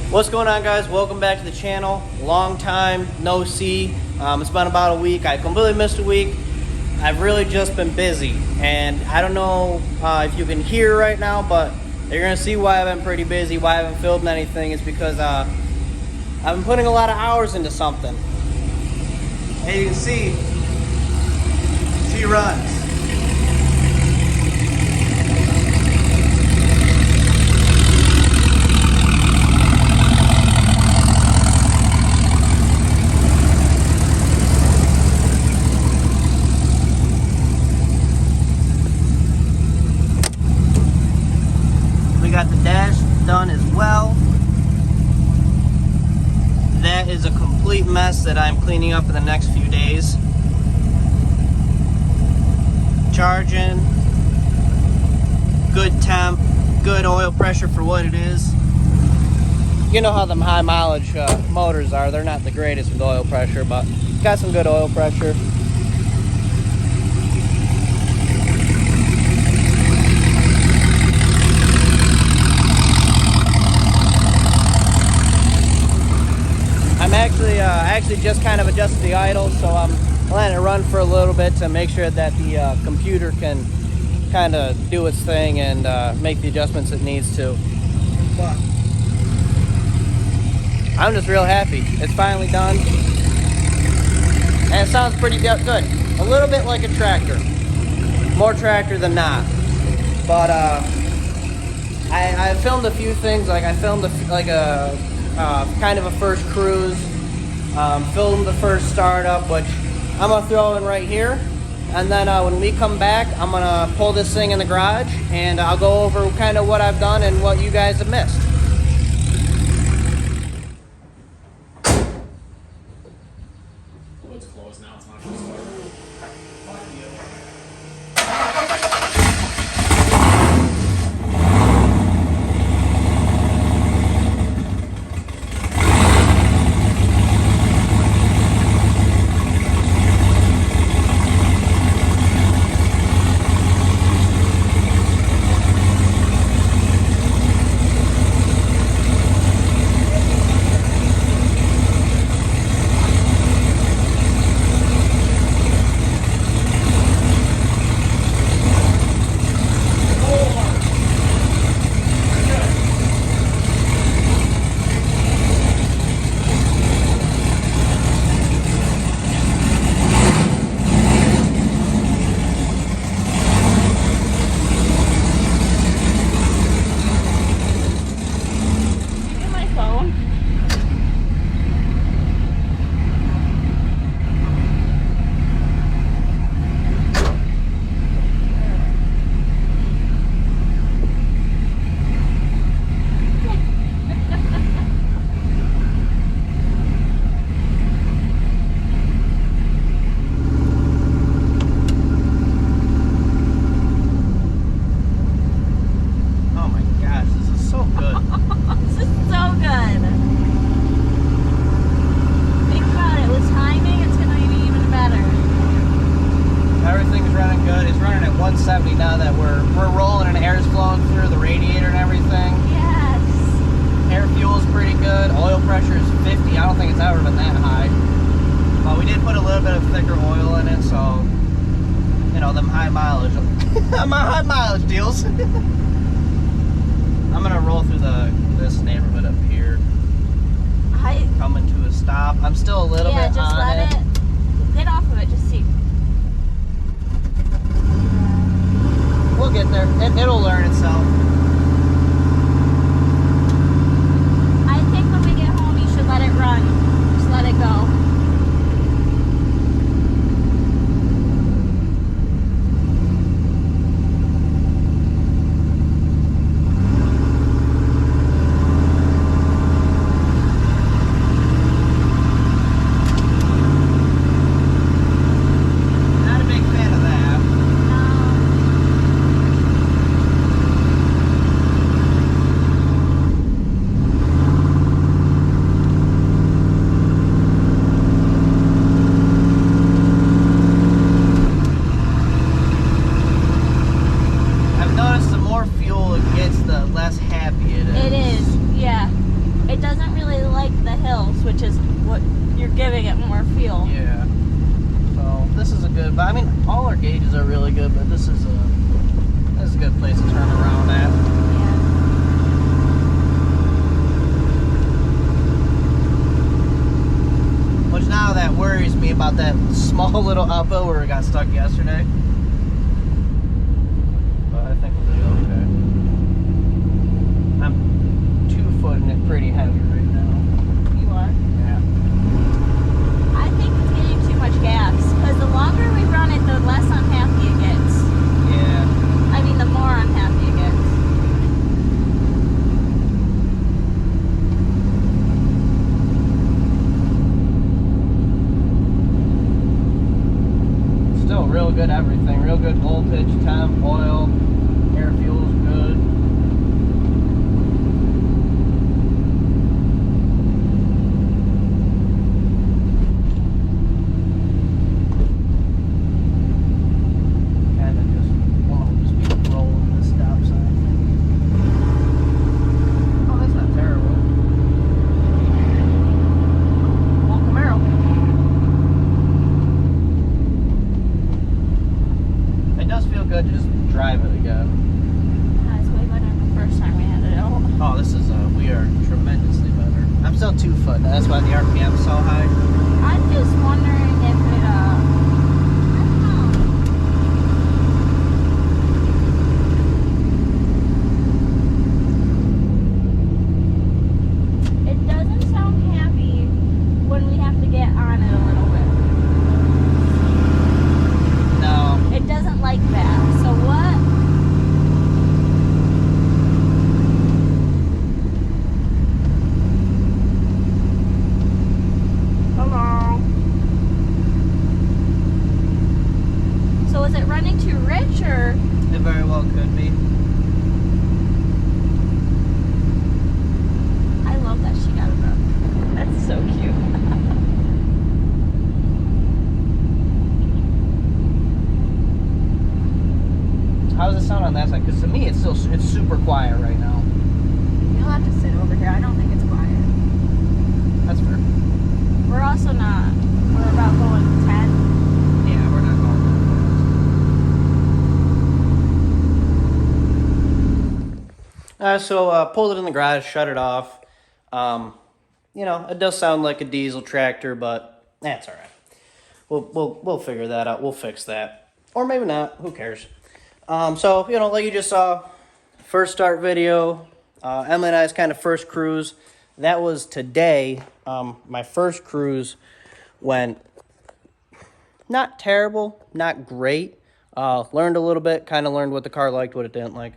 What's going on, guys? Welcome back to the channel. Long time no see. It's been about a week. I completely missed a week. I've really just been busy, and I don't know if you can hear right now, but you're gonna see why I've been pretty busy, why I haven't filmed anything. It's because I've been putting a lot of hours into something. As you can see, she runs. Got the dash done as well. That is a complete mess that I'm cleaning up in the next few days. Charging, good temp, good oil pressure for what it is. You know how them high mileage motors are. They're not the greatest with oil pressure, but got some good oil pressure. Actually just kind of adjusted the idle, so I'm letting it run for a little bit to make sure that the computer can kind of do its thing and make the adjustments it needs to. But I'm just real happy. It's finally done. And it sounds pretty good. A little bit like a tractor. More tractor than not. But I filmed a few things. Like I filmed a kind of a first cruise. Filmed the first startup, which I'm gonna throw in right here, and then when we come back, I'm gonna pull this thing in the garage and I'll go over kind of what I've done and what you guys have missed. It's closed now, it's not gonna start. Now that we're rolling and air's flowing through the radiator and everything. Yes. Air fuel's pretty good. Oil pressure is 50. I don't think it's ever been that high. But we did put a little bit of thicker oil in it, so you know them high mileage, my high mileage deals. I'm gonna roll through this neighborhood up here. Coming to a stop. I'm still a little bit just on let it. Get off of it. Just see. We'll get there. It'll learn itself. I think when we get home, you should let it run. Just let it go. doesn't really like the hills, which is what you're giving it more fuel. Yeah. So this is a good, but I mean, all our gauges are really good, but this is a good place to turn around at. Yeah. Which now that worries me about that small little uphill where we got stuck yesterday. But I think we'll be okay. I'm 2-footing it pretty heavy right now. You are? Yeah. I think it's getting too much gas, because the longer we run it, the less unhappy it gets. Yeah. I mean, the more unhappy it gets. Still real good everything. Real good voltage, temp, oil, air fuel's good. Good to just drive it again. That's way better than the first time we had it out. Oh, this is we are tremendously better. I'm still 2-footing. That's why the RPM is so high. I'm just wondering if it, I don't know. It doesn't sound happy when we have to get on it a little bit. No. It doesn't like that. So what? Hello. So is it running too rich, or? It very well could be. I love that she got it up. That's so cute. How does it sound on that side? Because to me, it's super quiet right now. You'll have to sit over here. I don't think it's quiet. That's fair. We're also not. We're about going 10. Yeah, we're not going that fast. So pulled it in the garage, shut it off. You know, it does sound like a diesel tractor, but that's all right. We'll figure that out. We'll fix that, or maybe not. Who cares? So, you know, like you just saw, first start video, Emily and I's kind of first cruise. That was today. My first cruise went not terrible, not great. Learned a little bit, kind of learned what the car liked, what it didn't like.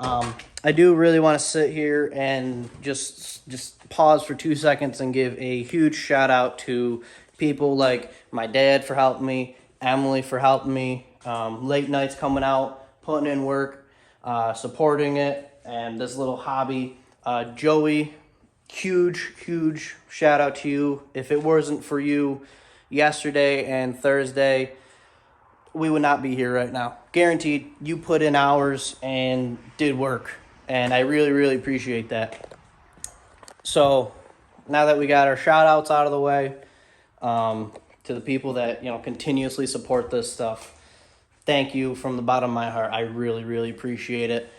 I do really want to sit here and just pause for 2 seconds and give a huge shout out to people like my dad for helping me, Emily for helping me, late nights coming out, putting in work, supporting it, and this little hobby. Joey, huge shout out to you. If it wasn't for you yesterday and Thursday, we would not be here right now. Guaranteed, you put in hours and did work, and I really appreciate that. So now that we got our shout outs out of the way, to the people that, you know, continuously support this stuff, thank you from the bottom of my heart. I really appreciate it.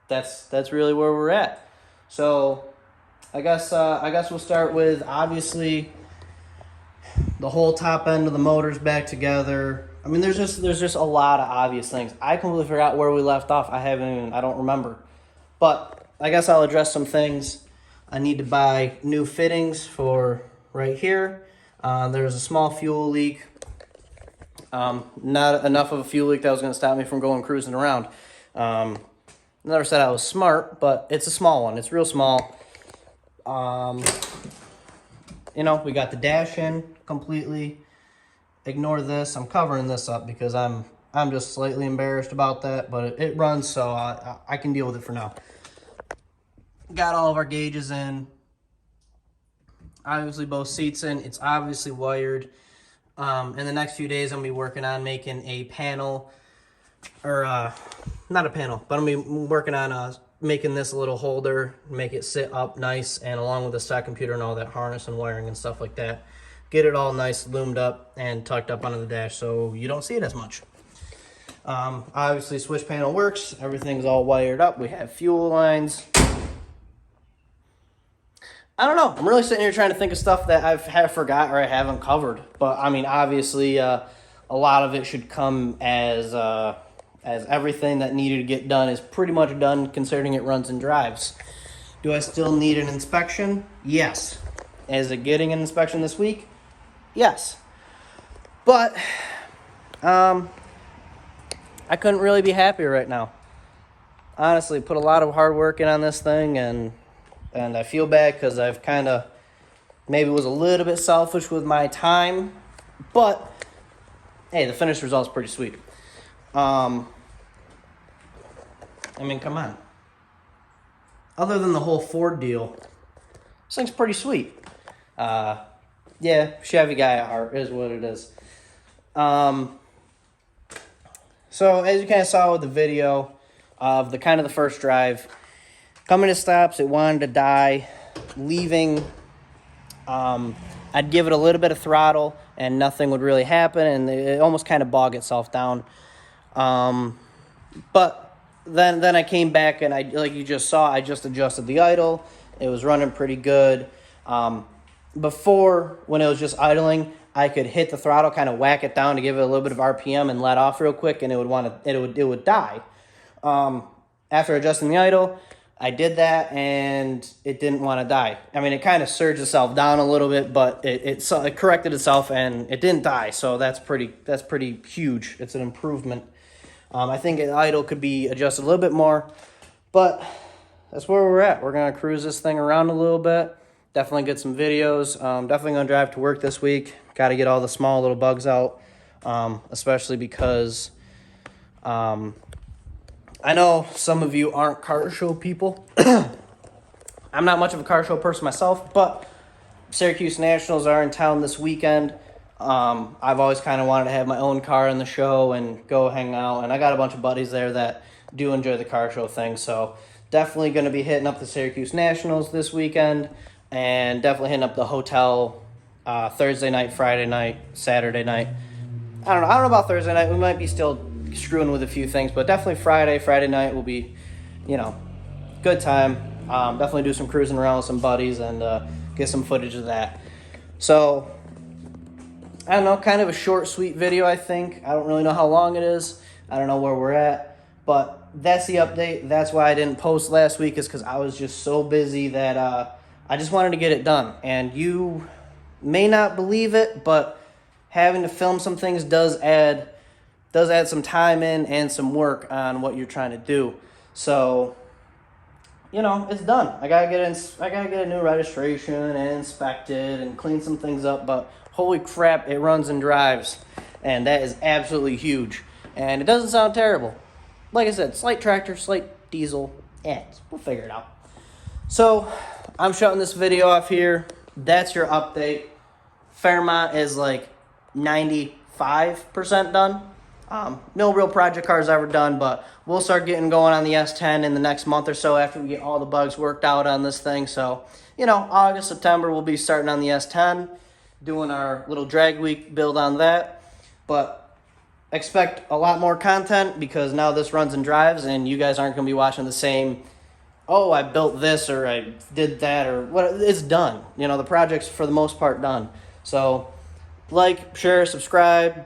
That's really where we're at. So I guess we'll start with, obviously, the whole top end of the motor's back together. I mean, there's just a lot of obvious things. I completely forgot where we left off. I don't remember. But I guess I'll address some things. I need to buy new fittings for right here. There's a small fuel leak. Not enough of a fuel leak that was going to stop me from going cruising around. Never said I was smart, but it's a small one. It's real small. You know, we got the dash in completely. Ignore this. I'm covering this up because I'm just slightly embarrassed about that, but it runs, so I can deal with it for now. Got all of our gauges in. Obviously, both seats in. It's obviously wired. In the next few days, I'm going to be working on making a panel, or not a panel, but I'm going to be working on making this a little holder, make it sit up nice, and along with the stock computer and all that harness and wiring and stuff like that, get it all nice loomed up and tucked up onto the dash so you don't see it as much. Obviously, switch panel works. Everything's all wired up. We have fuel lines. I don't know. I'm really sitting here trying to think of stuff that have forgot or I haven't covered. But, I mean, obviously, a lot of it should come as everything that needed to get done is pretty much done, considering it runs and drives. Do I still need an inspection? Yes. Is it getting an inspection this week? Yes. But, I couldn't really be happier right now. Honestly, put a lot of hard work in on this thing, and I feel bad because I've kind of maybe was a little bit selfish with my time, but hey, the finished result's pretty sweet. I mean, come on. Other than the whole Ford deal, this thing's pretty sweet. Yeah, Chevy guy at heart is what it is. So as you kind of saw with the video of the kind of the first drive, coming to stops, it wanted to die. Leaving, I'd give it a little bit of throttle and nothing would really happen, and it almost kind of bogged itself down. But then I came back and like you just saw, I just adjusted the idle. It was running pretty good. Before, when it was just idling, I could hit the throttle, kind of whack it down to give it a little bit of RPM and let off real quick, and it would die. After adjusting the idle, I did that, and it didn't want to die. I mean, it kind of surged itself down a little bit, but it corrected itself, and it didn't die. So that's pretty huge. It's an improvement. I think an idle could be adjusted a little bit more, but that's where we're at. We're gonna cruise this thing around a little bit. Definitely get some videos. Definitely gonna drive to work this week. Got to get all the small little bugs out, especially because I know some of you aren't car show people. I'm not much of a car show person myself, but Syracuse Nationals are in town this weekend. I've always kind of wanted to have my own car in the show and go hang out, and I got a bunch of buddies there that do enjoy the car show thing, so definitely going to be hitting up the Syracuse Nationals this weekend, and definitely hitting up the hotel Thursday night, Friday night, Saturday night. I don't know about Thursday night. We might be still screwing with a few things, but definitely Friday night will be, good time. Definitely do some cruising around with some buddies and get some footage of that. So, I don't know, kind of a short, sweet video, I think. I don't really know how long it is. I don't know where we're at, but that's the update. That's why I didn't post last week, is because I was just so busy that I just wanted to get it done. And you may not believe it, but having to film some things does add some time in and some work on what you're trying to do. So, it's done. I gotta get a new registration and inspected and clean some things up, but holy crap, it runs and drives, and that is absolutely huge. And it doesn't sound terrible. Like I said, slight tractor, slight diesel, we'll figure it out. So, I'm shutting this video off here. That's your update. Fairmont is like 95% done. No real project cars ever done, but we'll start getting going on the S10 in the next month or so after we get all the bugs worked out on this thing. So, August, September, we'll be starting on the S10, doing our little drag week build on that. But expect a lot more content, because now this runs and drives, and you guys aren't going to be watching the same, oh, I built this or I did that or what. It's done. The project's for the most part done. So like, share, subscribe.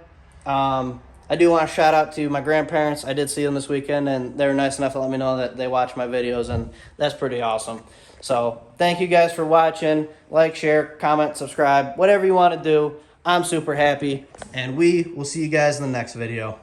I do want to shout out to my grandparents. I did see them this weekend, and they were nice enough to let me know that they watch my videos, and that's pretty awesome. So thank you guys for watching. Like, share, comment, subscribe, whatever you want to do. I'm super happy, and we will see you guys in the next video.